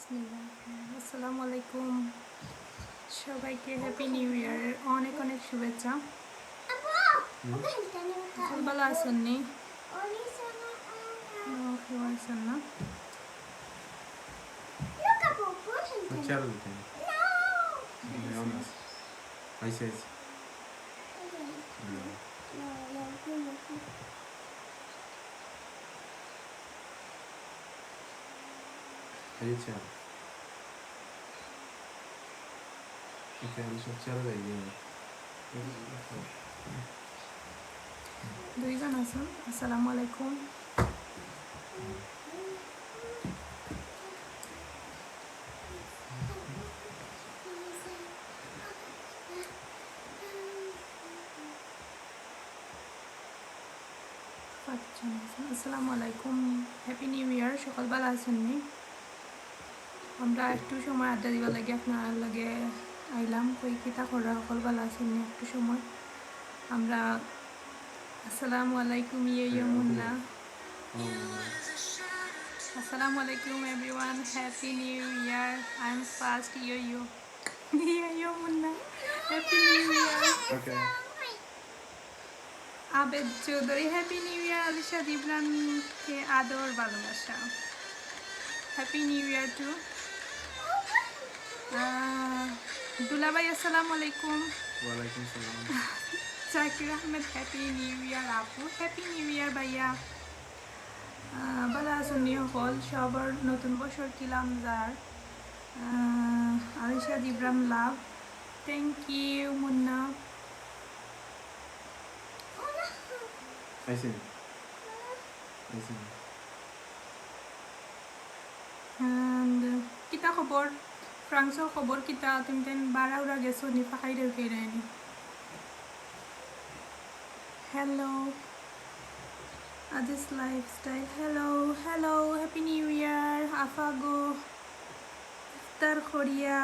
বিসমিল্লাহ। আসসালামু আলাইকুম, সবাইকে হ্যাপি নিউ ইয়ারের অনেক অনেক শুভেচ্ছা। ভালো আছেন নি? আছেন না? দুইজন আছেন। আসসালামু আলাইকুম। আসসালামু আলাইকুম, হ্যাপি নিউ ইয়ার। সকালবেলা আছেন নি? আমরা একটু সময় আড্ডা দিবার লাগে আপনার লগে আইলাম। কই কিতা করা সকালবেলা আছেন নি? একটু সময় আমরা আসসালামু আলাইকুম Munna. Assalamu alaikum everyone, happy new year. I'm fast yo Munna, happy new year. Okay. Abed Choudhury, happy new year. Alisha Dibran ke ador bhalobasha, happy new year too. Dulabhai, assalamu alaikum. Walaikum salam. Zakir Ahmed, happy new year apu, happy new year bhaiya. ভালো আছেন নি সকল? সবার নতুন বছর কিলাম যার। আলিশা জিব্রান লাভ, thank you Munna. কিতা খবর? ফ্রান্সর খবর কিতা? তুমি তেন বারা উড়া গেছো নি? ফাঁকাই রেখে নি? Hello Adis Lifestyle, hello, happy new year. Afago iftar khoria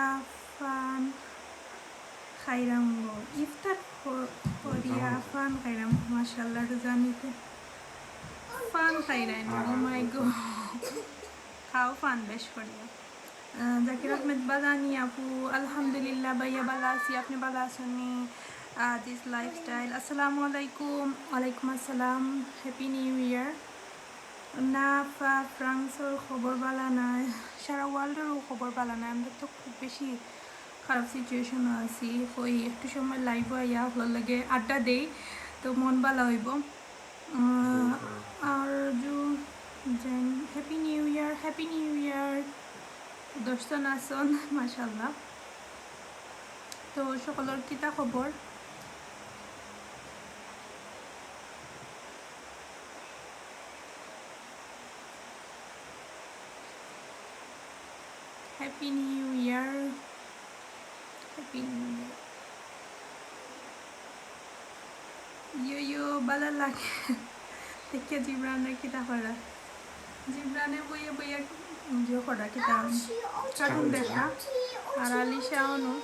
fan khairam go, iftar khoria fan khairam, mashallah rozanite fan khairan. Oh my god, khao fan besh khoria. Zakir Ahmed Badani apu, alhamdulillah bhaiya bala aছি, আপনি ভালো আছেন নি? This lifestyle, assalamu alaikum. Walaikum assalam, happy new year. না ফ্রান্সের খবর ভালো না, সারা ওয়ার্ল্ডেরও খবর ভালো না। আমরা তো খুব বেশি খারাপ সিচুয়েশন আছি। ওই একটু সময় লাইভ আইয়া ভালো লাগে, আড্ডা দেই তো মন ভালো হইব। আর হ্যাপি নিউ ইয়ার দর্শন আসন, মাশাল্লাহ। তো সকলের কিতা খবর? Happy new year, happy new year. ইয়ো ভালো লাগে দেখে জিব্রানের কিতা করা, জিব্রানে বইয়া বইয়া যে করা কিতা কার্টুন দেখা। আর আলিশা অনু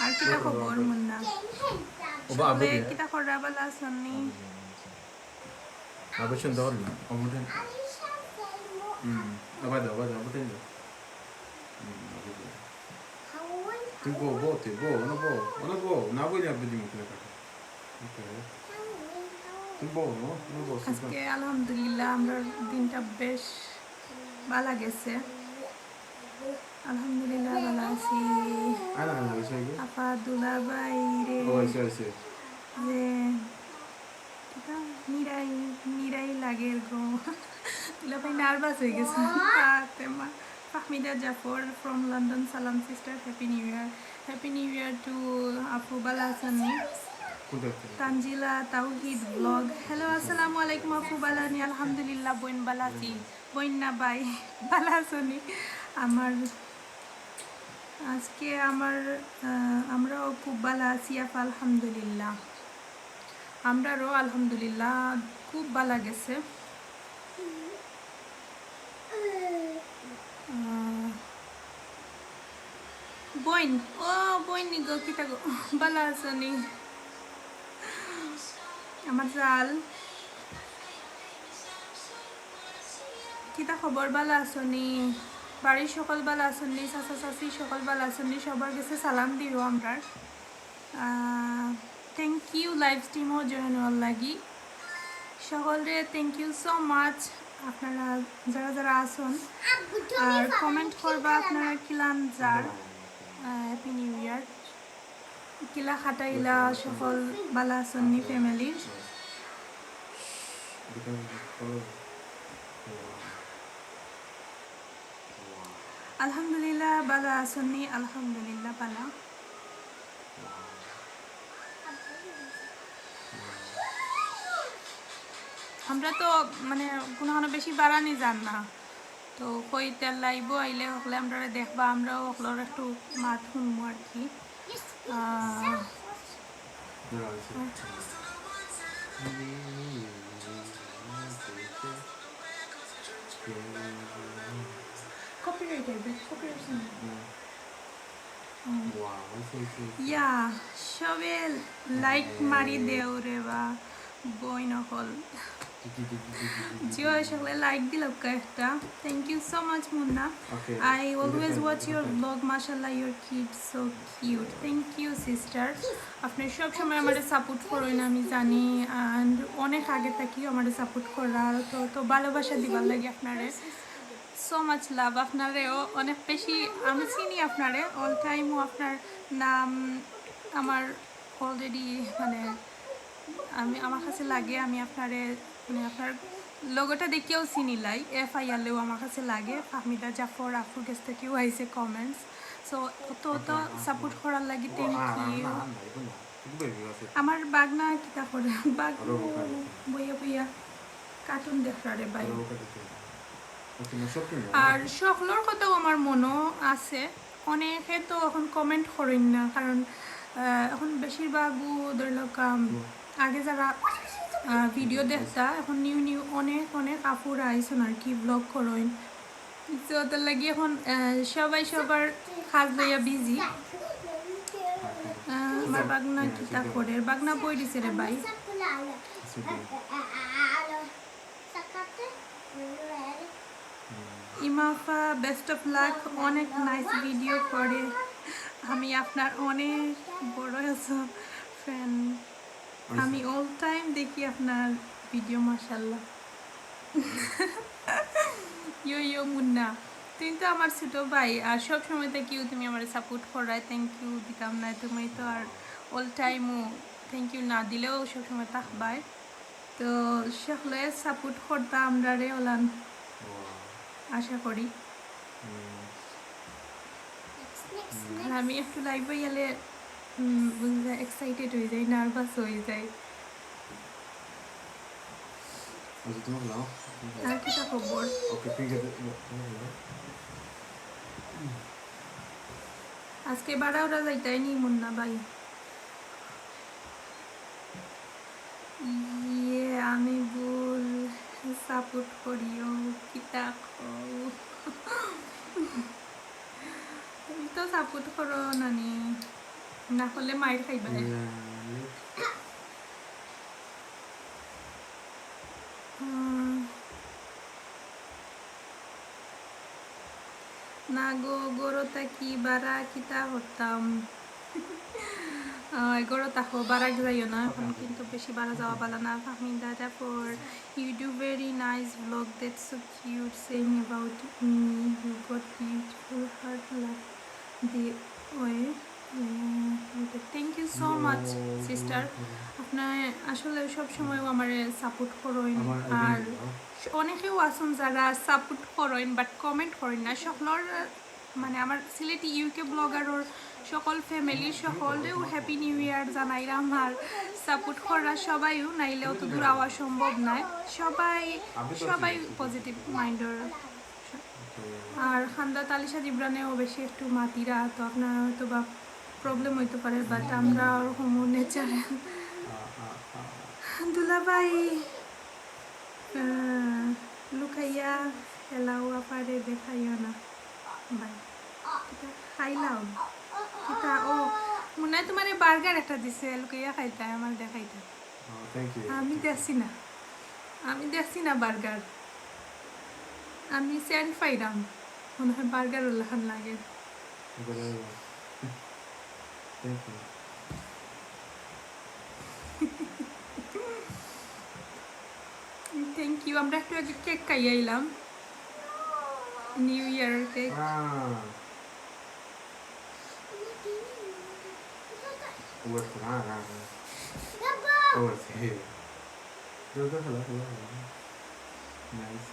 আর কিতা খবর মুন্না? কিতা করা ভালো আছেন নি? Abishin dawal na. Abutin. Abada. Abutin da. Tu bo. Ona bo. Na bo ni abdi mo kila kata. Okay. Tu bo, no? No bo. আজকে আলহামদুলিল্লাহ আমরা দিনটা বেশ ভালো গেছে। আলহামদুলিল্লাহ ভালো আছি। আপা দুলাভাই রে যে নিরাই লাগে গো। দুলাভাই নার্ভাস হয়ে গেছে। ফাহমিদা জাফর ফ্রম লন্ডন, সালাম sister, happy new year to আপু। ভালো আছেন নি? তানজিলা তাওহিদ ব্লগ, হ্যালো আসসালামু আলাইকুম আপু। ভালো নি? আলহামদুলিল্লাহ বইন ভালো আছি। বইন না ভাই ভালো আছো নি? আজকে আমরাও খুব ভালো আছি আপা, আলহামদুলিল্লাহ। আমরাও আলহামদুলিল্লাহ খুব ভালো গেছে। বইন ও বইন নি গো কিতা গো বালা আসনি আমার জাল কিতা খবর বালা আসনি বাড়ির সকল বালা আসনি চাচা চাচি সকল বালা আসনি সবার কাছে সালাম দিও আমরা থ্যাংক ইউ লাইভ স্ট্রিমও জয়েন হওয়ার লাগি সকলরে থ্যাংক ইউ সো মাচ আপনারা যারা যারা আসুন আর কমেন্ট করবা আপনারা কিলান যার হ্যাপি নিউ ইয়ার কিলা খাটাইলা সকল বালা আসনি ফ্যামিলির আলহামদুলিল্লাহ বালা আসনি আলহামদুলিল্লাহ বালা আমরা তো মানে কোনো বেশি বাড়ানি যান না তো কই তেল লাইব আইলে হকলে আমরা দেখবা আমরাও হকলের একটু মাত শুনবো আর কি ইয়া সবে লাইক মারি দেও রে বা বই নকল জিও সকলে লাইক দিল একটা thank you so much Munna I always watch your blog মাশাআল্লাহ your kids so cute thank you sister আপনি সব সময় আমাদের সাপোর্ট করেন আমি জানি অ্যান্ড অনেক আগে থেকেই আমাদের সাপোর্ট করার তো তো ভালোবাসা দিবার লাগে আপনারে সো মাচ লাভ আপনারেও অনেক বেশি আমি চিনি আপনারে অল টাইমও আপনার নাম আমার অলরেডি মানে আমার কাছে লাগে আমি আপনারে মানে আপনার লোগোটা দেখেও চিনি লাই FIRলেও আমার কাছে লাগে ফাহমিদা জাফর আফুর কাছ থেকেও আইসে কমেন্টস সো অত সাপোর্ট করার লাগে থ্যাংক ইউ আমার বাগনা কিতা করে বাগ বইয়া বইয়া কার্টুন দেখারে বাই আর সকলের কথাও আমার মনও আছে অনেকে তো এখন কমেন্ট করেন না কারণ এখন বেশিরভাগও ধরলক আগে যারা ভিডিও দেখতা এখন নিউ অনেক আপুরা আইসন আর কি ব্লগ করেন তো ওদের লাগি এখন সবাই সবার কাজ লইয়া বিজি আমার বাগনা কিতা করে বাগনা বই দিছে রে ভাই ইমাফা বেস্ট অফ লাক অনেক নাইস ভিডিও করে আমি আপনার অনেক বড় ফ্যান আমি অল টাইম দেখি আপনার ভিডিও মাশাআল্লাহ ইয়ো মুন্না তুমি তো আমার ছোট ভাই আর সব সময় থেকেও তুমি আমার সাপোর্ট করাই থ্যাংক ইউ দিতাম না তুমি তো আর অল টাইমও থ্যাংক ইউ না দিলেও সবসময় থাকবাই তো সকলে সাপোর্ট করতাম আমরা রে ওলান আশা করি আর আমি একটু লাইভে গেলে এক্সাইটেড হয়ে যাই নার্ভাস হয়ে যাই আর কি খবর আজকে বাড়াওরা যাইতাই নি মুন্না ভাই ইয়ে আমি বল সাপোর্ট করিও কিতা তুমি তো সাপোর্ট করো নানি না করলে মায়ের খাইবা না গো গরুটা কি বারা কিতা করতাম গরু তাকো বারাক যাইও না এখন কিন্তু বেশি বারা যাওয়া পালা না Fahmida Zafar you do very nice blog that's so cute saying about me you got beautiful heart love the way thank you so much sister আপনার আসলে সব সময় আমার সাপোর্ট করেন আর অনেকেও আছেন যারা সাপোর্ট করেন বাট কমেন্ট করেন না সকলের মানে আমার সিলেটি ইউকে ব্লগারর সকল ফ্যামিলি সকলেও হ্যাপি নিউ ইয়ার জানাইলাম আর সাপোর্ট করা সবাইও নাইলে অত দূর আওয়া সম্ভব নয় সবাই পজিটিভ মাইন্ডের আর খান্দা তালিশা জিব্রানেও বেশি একটু মাতিরা তো আপনারা হয়তো বা প্রবলেম হইতে পারে বাট আমরা ওরকম নেচারে দুলাভাই লুকাইয়া এলাও পারে দেখাইও না বাই খাইলাম কিতা ও মনে হয় তোমার বার্গার একটা দিছে লুকাইয়া খাইতা আমার দেখাইতা Oh, thank you. আমি দেখছি না বার্গার আমি সেন্ট পাইলাম মনে হয় বার্গার উল্লাহান লাগে Whatever. Thank you. Thank you আমরা একটু আগে কেক খাইয়ে আইলাম new year cake Ah, what's that? Oh, it's here. Hello. Nice.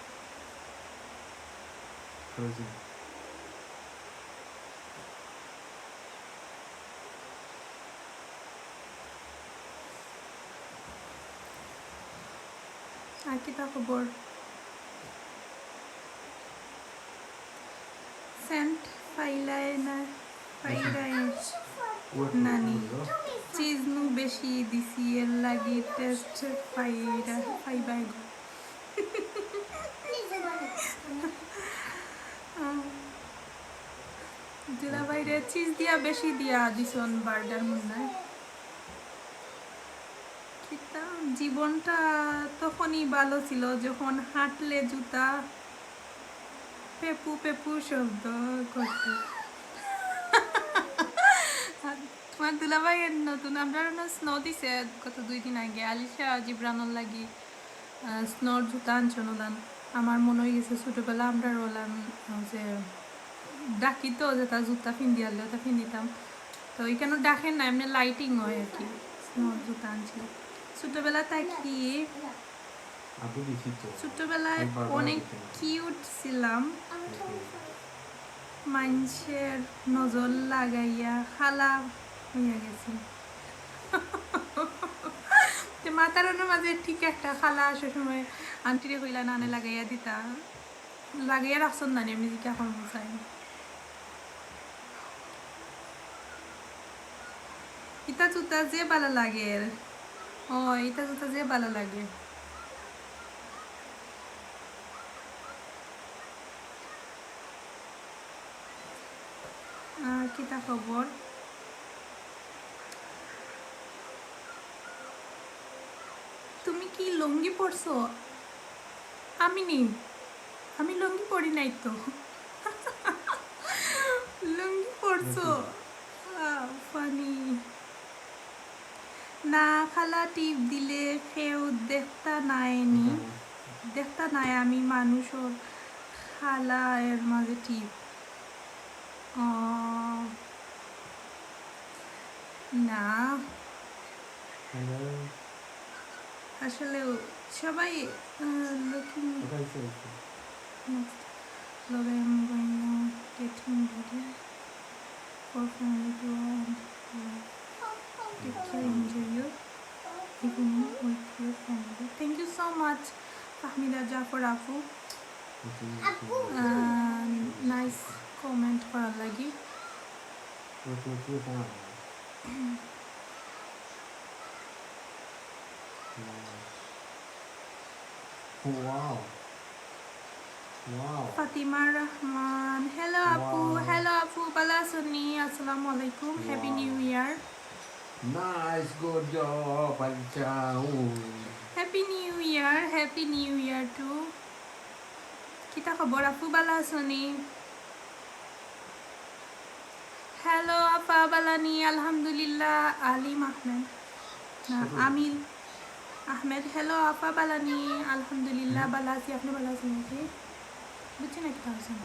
Frozen. আর কি তা খবর সেন্ট ফাইলায় না ফাইলায় What? Nani. চিজ নু বেশি দিছি এর লাগি টেস্ট ফাইবাই গো দুলা বাইরে চিজ দিয়া বেশি দিয়া দিছন বার্গার মনে হয় কিতা জীবনটা তখনই ভালো ছিল যখন হাঁটলে জুতা পেপু পেপু শব্দ করতো তোমার দুলাভাইয়ের নতুন আমরা স্নো দিছে গত 2 দিন আগে আলিশা জিব্রানোর লাগি স্নোর জুতা আনছন ওলান আমার মনে হয়ে গেছে ছোটোবেলা আমরা ওলান যে ডাকি তো যে তার জুতা ফিন্দি আনলে ওটা ফিন্দিতাম তো ওইখানে ডাকেন না এমনি লাইটিং হয় আর কি স্নোর জুতা আনছিল ছোটোবেলা তাই কি ছোটোবেলায় অনেক কিউট ছিলাম মানুষের নজর লাগাইয়া খালা হইয়া গেছি মাতারনের মাঝে ঠিক একটা খালা আসার সময় আন্টিরে কইলা নানে লাগাইয়া দিতা লাগাইয়া রাখছন না এমনি দিকে এখন চাই ইটা জুতা যে ভালো লাগে ও ইটা জুতা যে ভালো লাগে আর কিতা খবর তুমি কি লুঙ্গি পরছো আমি লুঙ্গি পরি নাই তো লুঙ্গি পরছো ফানি না খালা টিপ দিলে কেউ দেখতা নাই আমি মানুষের খালা এর মাঝে টিপ না আসলে সবাই looking love I'm going to get him ready for family to take care enjoy your evening with your family thank you so much Fahmida Jafar Afu nice comment করার লাগি Wow. Fatima Rahman hello Apu bala sunni assalamu alaikum happy new year Nice, good job, Alicia. happy new year too kita khabar Apu bala sunni hello Afa balani alhamdulillah Ali Ahmed Amil Ahmed hello Afa balani alhamdulillah bala aছি আপনি ভালো আছেন নাকি বুঝছেন একটা আছেন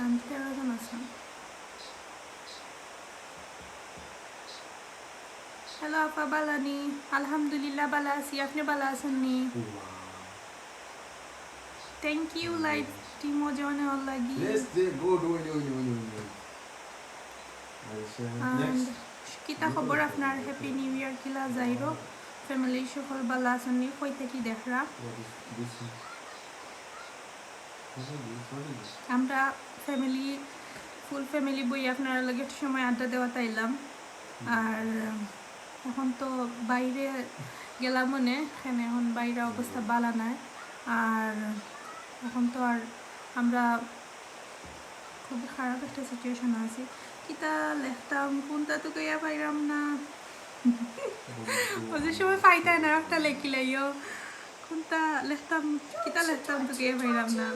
আমি 13 জন আছেন hello Afa balani alhamdulillah bala aছি আপনি ভালো আছেন নি thank you live timo jone all lagi Let's go do and kita খবর আপনার হ্যাপি নিউ ইয়ার কিলা যাইরো ফ্যামিলি সকল ভালো আছেন নি কই থেকে দেখরা আমরা ফুল ফ্যামিলি বই আপনারা লগে একটা সময় আড্ডা দেওয়া তাইলাম আর এখন তো বাইরে গেলাম মনে এখানে এখন বাইরে অবস্থা ভালো নাই আর এখন তো আর আমরা খুবই খারাপ একটা সিচুয়েশন আছে কিতা লেখতাম কোনটা তো কইয়া পাইরাম না ওই সময় পাইতাই না একটা লেখিলাইও কোনটা লেখতাম কিতা লেখতাম তো কইয়া পাইরাম না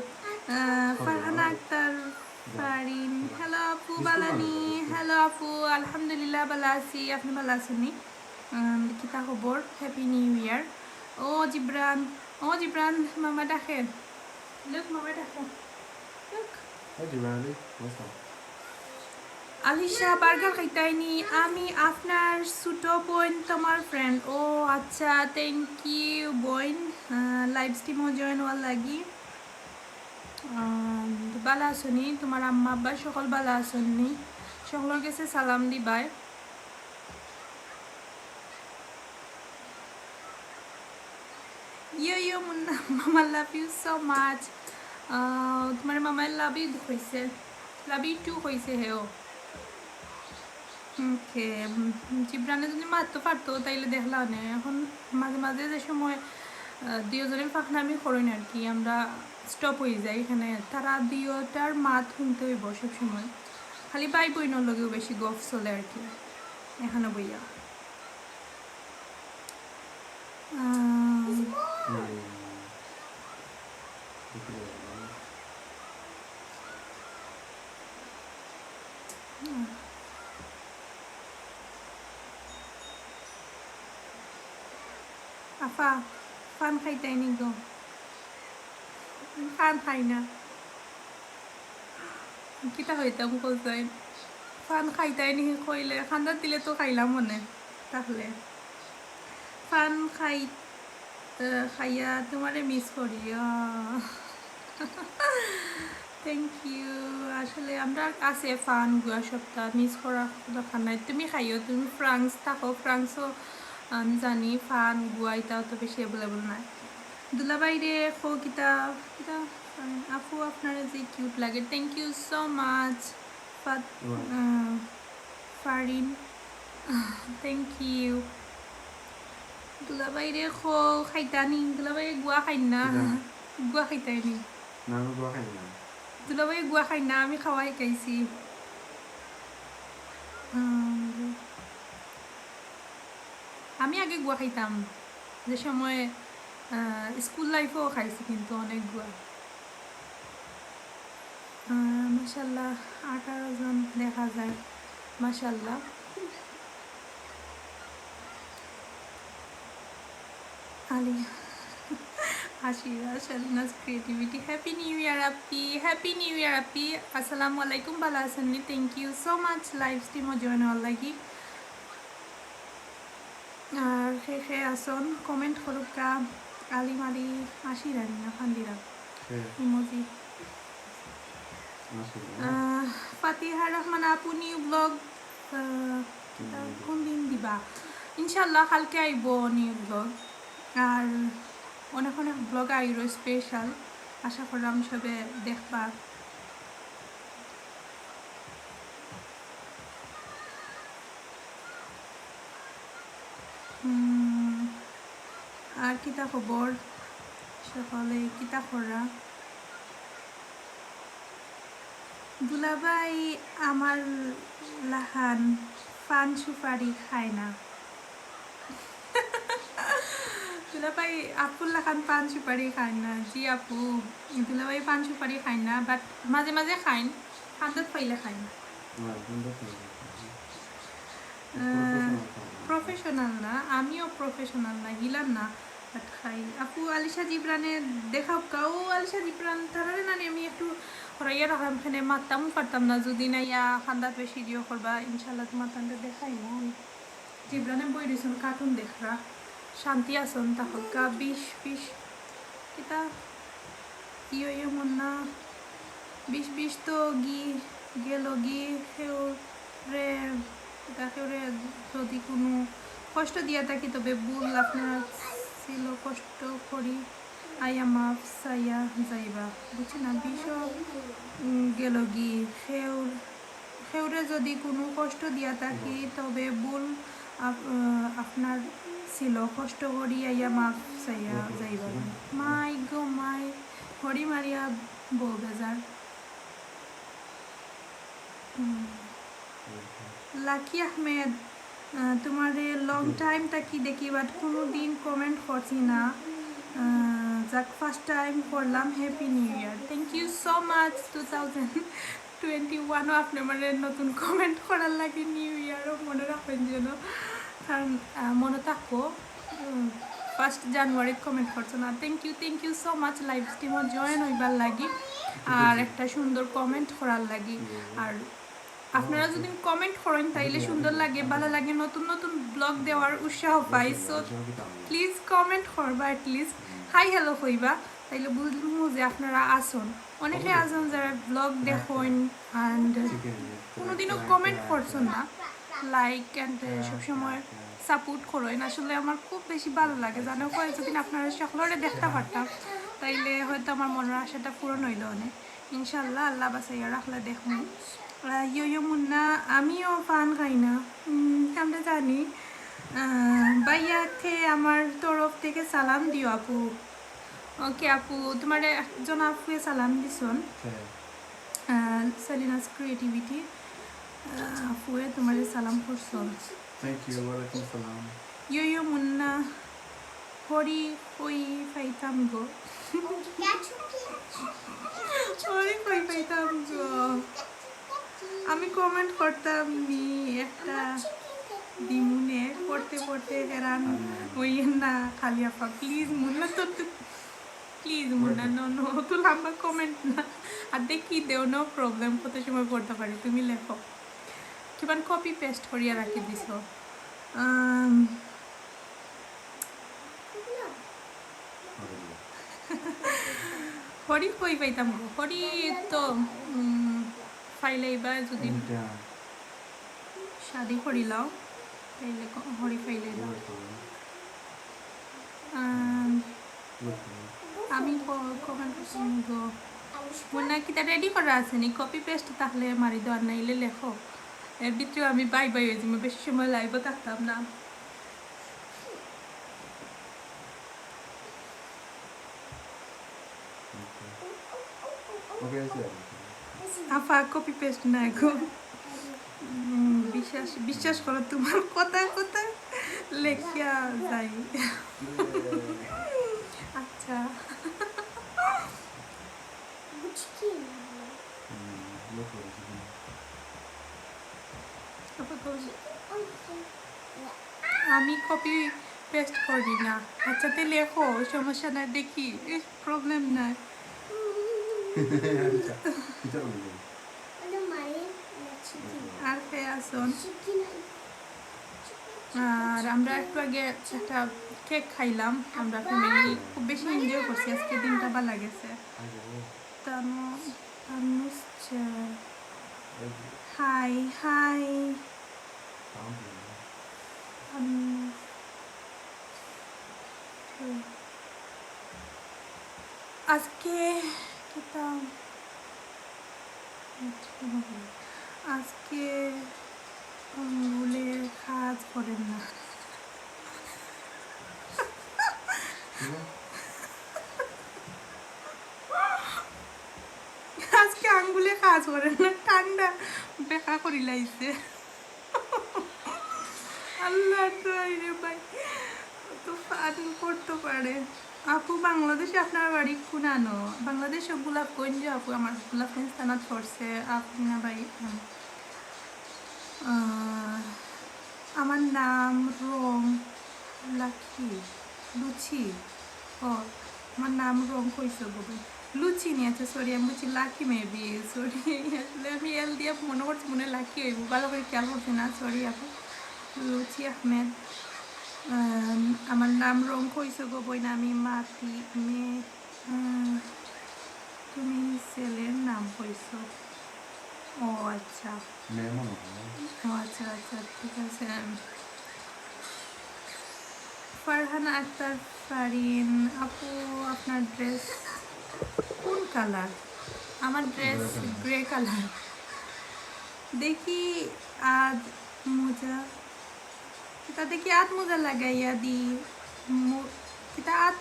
ফারহানা আক্তার ফারিন হ্যালো আপু বালানি হ্যালো আপু আলহামদুলিল্লাহ ভালো আছি আপনি ভালো আছেননি কিতা খবর হ্যাপি নিউ ইয়ার ও জিব্রান মামা ডাকে লুক মামা ডাকে look Hey, Randy, what's up? Alisha burger খাইতাইনি আমি আপনার ছোটো বোন তোমার ফ্রেন্ড ও আচ্ছা থ্যাংক ইউ বোন লাইভ স্ট্রিমও জয়েন হওয়ার লাগি ভালো আসনি তোমার আম্মা আব্বা সকল ভালো আসনি সকলের কাছে সালাম দিবাই ইয়ো মুন্না মামা লাভ ইউ সো মাচ তোমার মামার লাভ ইউ হয়েছে লাভ ইউ টু হয়েছে হেও ওকে জিব্রানে যদি মারতে পারতো তাইলে দেখলাম না এখন মাঝে মাঝে যে সময় দুজনের ফাঁকনামি করি না আর কি আমরা স্টপ হয়ে যাই এখানে তারা দুইটার মাত শুনতে হইব সব সময় খালি ভাই বোনের লগেও বেশি গফ চলে আর কি এখানে বইয়া আফা ফান খাইতাই নি গো ফান খাই না কিতা হইতাম কইতাই ফান খাইতাই নি কইলে খান্দা দিলে তো খাইলাম মনে তাহলে ফান খাইয়া তোমারে মিস করি থ্যাংক ইউ আসলে আমরা আছে ফান গুয়া সপ্তাহ মিস করার দরকার নাই তুমি খাইও তুমি ফ্রান্স থাকো ফ্রান্সও আমি জানি ফান গুয়া এটাও তো বেশি অ্যাভেলেবল নাই দুলাবাইরে খো কিতা কিতা আপু আপনারা যে কিউট লাগে thank you so much Farin thank you দুলাবাইরে খো খাইতানি দুলাবাই গুয়া খাই না গুয়া খাইতাইনি না আমি গুয়া খাই না দুলাবাই গুয়া খাই না আমি খাওয়াই খাইছি আমি আগে গুয়া খাইতাম যে সময় স্কুল লাইফেও খাইছি কিন্তু অনেক গুয়া মাশাল্লাহ 18 জন দেখা যায় মাশাল্লাহ আলী আশিরা শালিনাস ক্রিয়েটিভিটি হ্যাপি নিউ ইয়ার আপি হ্যাপি নিউ ইয়ার আপি আসসালামু আলাইকুম ভালো আছেন thank you so much live স্ট্রিমও জয়েন হওয়ার লাগি আর শেষে আসন কমেন্ট করুকা আলি মারি আশিরা না ফান্দিরা ইমোজি ফাতিহা রহমান আপু নিউ ব্লগ কোন দিন দিবা ইনশাল্লাহ কালকে আইব নিউ ব্লগ আর অনেক অনেক ব্লগ আইব স্পেশাল আশা করলাম সবে দেখবা আর কিতা খবর সকলে কিতা করা দুলাভাই আমার লাহান পান সুপারি খায় না দুলাভাই আপুর লাহান পান সুপারি খায় না জি আপু দুলাভাই পান সুপারি খায় না বাট মাঝে মাঝে খাইন হাতত পাইলে খায় না প্রফেশনাল না আমিও প্রফেশনাল না গিলাম না বাট খাই আপু আলিশা জিব্রানে দেখাও কাউ আলিশা জিব্রান তারারে না আমি একটু হরাইয়া রাখাম এখানে মারতাম পারতাম না যদি না ইয়া খান্দাত বেশি দিও করবা ইনশাল্লাহ তোমার তান্ডে দেখাই না জিব্রানে বই দিয়েছেন কার্টুন দেখরা শান্তি আসন তাহলকা 20 কিতা ইয়ে মন না 20 তো গেল সেউরে সেউরে যদি কোনো কষ্ট দিয়া থাকি তবে ভুল আপনার ছিল কষ্ট করি আয়া মাফ সাইয়া যাইবা বুঝছি না গেল সেউরে যদি কোনো কষ্ট দিয়া থাকি তবে ভুল আপনার ছিল কষ্ট করি আইয়া মাফ সাইয়া যাইবা মাই গো মাই হরি মারিয়া বউ বেজার লাকি আহমেদ তোমার লং টাইম তাকি দেখি বাট কোনো দিন কমেন্ট করছি না যাক ফার্স্ট টাইম করলাম happy new year thank you so much 2021ও আপনি মানে নতুন কমেন্ট করার লাগে নিউ ইয়ারও মনে রাখবেন যেন কারণ মনে থাকো 1 জানুয়ারি কমেন্ট করছো না thank you so much live স্ট্রিমও জয়েন হইবার লাগি আর একটা সুন্দর কমেন্ট করার লাগি আর আপনারা যদি কমেন্ট করেন তাইলে সুন্দর লাগে ভালো লাগে নতুন নতুন ব্লগ দেওয়ার উৎসাহ পাই সো প্লিজ কমেন্ট করবা অ্যাটলিস্ট হাই হ্যালো হইবা তাইলে বুঝবো যে আপনারা আসুন অনেকে আসুন যারা ব্লগ দেখেন অ্যান্ড কোনোদিনও কমেন্ট করছেন না লাইক অ্যান্ড সবসময় সাপোর্ট করেন আসলে আমার খুব বেশি ভালো লাগে জানো কয়েকদিন আপনারা সকলরে দেখতে পারতাম তাইলে হয়তো আমার মনের আশাটা পূরণ হইল অনেক ইনশাল্লাহ আল্লাহ বাসাইয়া রাখলে দেখুন ইয়ো মুন্না আমিও পান খাই না আমরা জানি ভাইয়াকে আমার তরফ থেকে সালাম দিও আপু ওকে আপু তোমার একজন আপুয়ে সালাম দিছন সেলিনাস ক্রিয়েটিভিটি আপুয়ে তোমার সালাম করছন থ্যাংক ইউ ওয়ালাইকুম সালাম ইয়ো মুন্না হরি কই পাইতাম গো হরি কই পাইতাম গো আমি কমেন্ট করতাম নি একটা দিমুনে পড়তে পড়তে হেরান ওই না খালি আপা প্লিজ মুন্না তো প্লিজ মুন্না নো তো লম্বা কমেন্ট না আর দেখি দেও নো প্রবলেম কত সময় পড়তে পারি তুমি লেখো কিমান কপি পেস্ট করিয়া রাখি দিছ হরি কই পাইতাম গো হরি তো ফাইলে এবার যদি শাদি করিলাও তাইলে হরি ফাইলে আমি কমেন্ট করছি গো মুন্না কিটা রেডি করা আছে নি কপি পেস্ট তাহলে মারি দেওয়ার নাইলে লেখো এর ভিতরেও আমি বাই বাই হয়ে যাবো বেশি সময় লাইভও থাকতাম না আফা কপি পেস্ট না গো বিশ্বাস করো তোমার কথা লেখিয়া যাই আচ্ছা আমি কপি পেস্ট করি না আচ্ছা তে লেখো সমস্যা নাই দেখি প্রবলেম নাই আর কে আসুন আর আমরা একটু আগে একটা কেক খাইলাম আমরা ফ্যামিলি খুব বেশি এনজয় করছি আজকে দিনটা ভালো লাগেছে হাই হাই আজকে আজকে আঙ্গুলের কাজ করেন না আজকে আঙ্গুলে কাজ করেন না ঠান্ডা বেকা করি লাইছে আল্লাহ রে ভাই তো ফান করতে পারে আপু বাংলাদেশে আপনার বাড়ি কুনানো বাংলাদেশে গোলাপগঞ্জ আপু আমার গোলাপগঞ্জ থানাত পড়ছে আপনি না ভাই আমার নাম রং লাকি লুচি ও আমার নাম রং কইস বলবে লুচি নিয়ে আছে সরি আমি বলছি লাকি মেবি সরি আসলে আমি এল দিয়ে মনে করছি মনে লাকি হইব ভালো করে খেয়াল করছি না সরি আপু লুচি আহমেদ আমার নাম রং কইস গো বই না আমি মাতি মেয়ে তুমি ছেলের নাম কইস ও আচ্ছা ও আচ্ছা আচ্ছা ঠিক আছে ফারহানা আক্তার ফারিন আপু আপনার ড্রেস কোন কালার আমার ড্রেস গ্রে কালার দেখি আজ মোজা তা দেখি আধ মোজা লাগাইয়া দি এটা আধ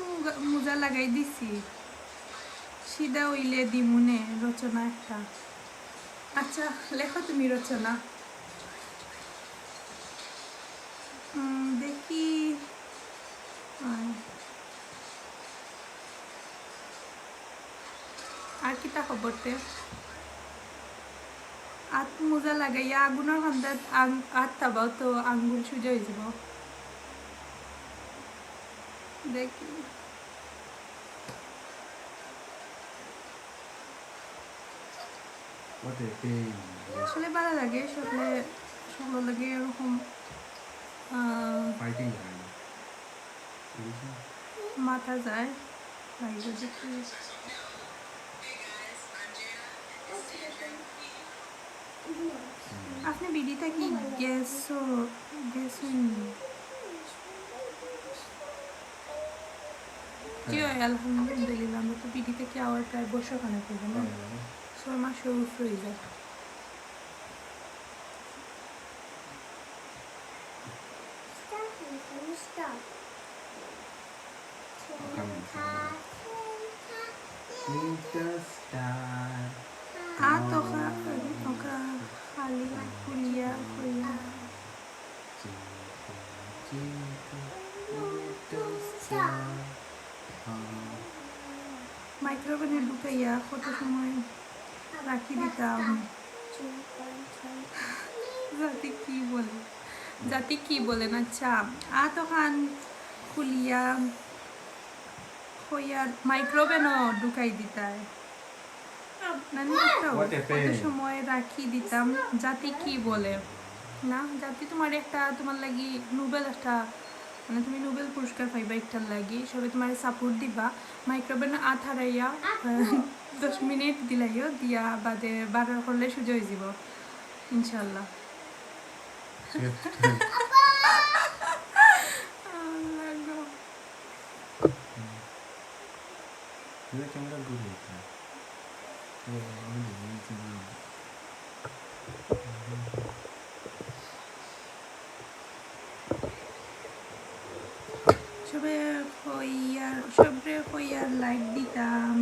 মোজা লাগাই দিছি সিধা হইলে দি মনে রচনা একটা আচ্ছা লেখো তুমি রচনা। দেখি আর কিতা খবরতে আত মোজা লাগাইয়া আগুনের সন্ধাত আত তাবাও তো আঙ্গুল সুজা হয়ে যাব। দেখি What a pain. আসলে ভালো লাগে সকলে সকল লাগে এরকম Fighting হয় না। মাথা যায় বাইরে দেখি আপনি বিডিটা কি গেছো কি হয় আলহামদুলিল্লাহ আমরা তো বিডিতে কি আওয়ার প্রায় বর্ষখানে করবো না 6 মাসের উপর হয়ে যায়। Toka kali kuliah মাইক্রোওভেনে ঢুকাইয়া কত সময় রাখি দিতাম। জাতি কি বলেন আচ্ছা আতখান খুলিয়া হইয়ার মাইক্রোওভেনও ঢুকাই দিতায় কত সময় রাখি দিতাম। জাতি কি বলে না জাতি তোমার একটা তোমার লাগি নোবেল একটা মানে তুমি নোবেল পুরস্কার পাইবা একটার লাগি সবাই তোমার সাপোর্ট দিবা মাইক্রোওভেনে আত হারাইয়া 10 মিনিট দিলাইও দিয়া বাদে বারবার করলে সুযোগ হয়ে যাব ইনশাল্লাহ। ক্যামেরা ঘুরে সবে হইয়ার লাইক দিতাম।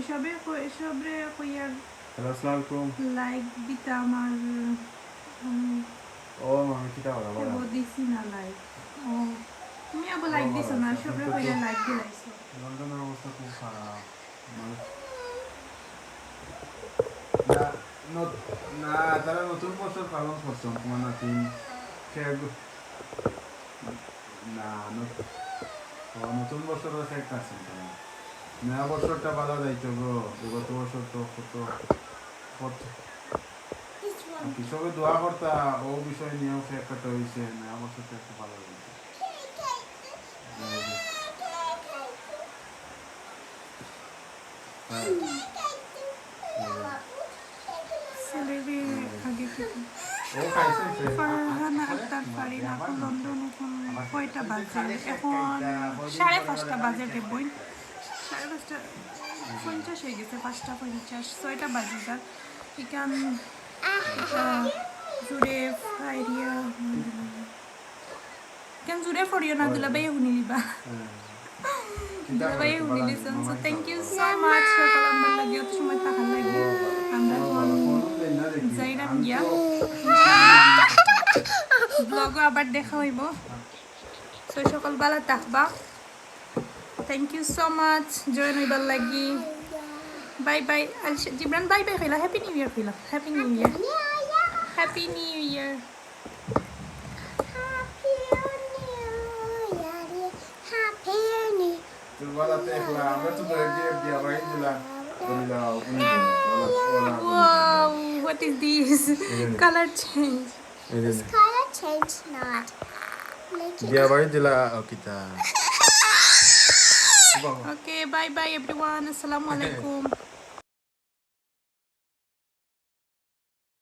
সবে হইয়ার লাইক দিতাম আর আমি কিটা বলা দিছি না লাইক তুমি আবার লাইক দিছো না সবে হইয়ার লাইক দিলাইছো। লন্ডনের অবস্থা খুব খারাপ না তারা নতুন বছর পালন করছো তোমার নাকি না নতুন বছর একটা আছে নয়া বছরটা বাধা যাইতো গো গত বছর তো কত কৃষকে দোয়া করতা ও বিষয় নিয়েও একটা হয়েছে নয়া বছরটা একটু ভালো হয়েছে। ফারহানা আক্তার ফারিন এখন লন্ডন এখন কয়টা বাজে এখন 5:30 বাজে বই 5:50 হয়ে গেছে 5:50 6টা বাজে যা এখান জুড়ে ফাইরিয়া কেন জুড়ে ফরিয়া না দিলা ভাই শুনি লিবা ভাই শুনি listen so thank you so much সকল আমার লাগে অত সময় থাকার লাগে আমরা যাইরাম গিয়া ব্লগ আবার দেখা হইব সো সকল ভালো থাকবা। Thank you so much join হইবার লাগি bye bye Jibran bye bye কইলা হ্যাপি নিউ ইয়ার কইলা happy new year happy new year Wow, what is this? Color change. This color change not. Dia bari dila kita. Okay, bye bye everyone. Assalamualaikum.